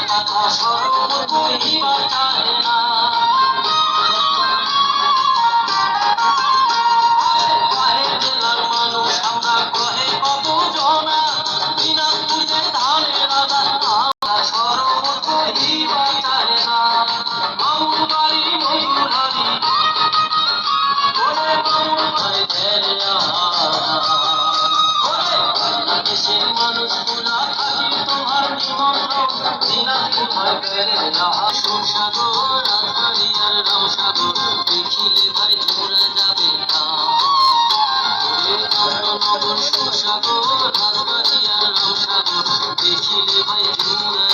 কথা স্মরণ করিবার চাহে না। কহে জেলার মানুষ আমরা কহে কত জনা, দিনাজপুর যে ধানের রাজা আমরা স্মরণ করিবার চাহে না। মামুর বাড়ি মধুরহারি ওরে মামুর বাড়ি দেশের মানুষ গুলা থাকি তোমার নিমন্ত্রণ, দিনাজপুর সুসাগর রাজবাড়িয়ার রামসাগর দেখিলে ভাই জোড়া যাবে না। নগর সুসাগর রাজবাড়িয়ার রামসাগর দেখিলে ভাই জোড়া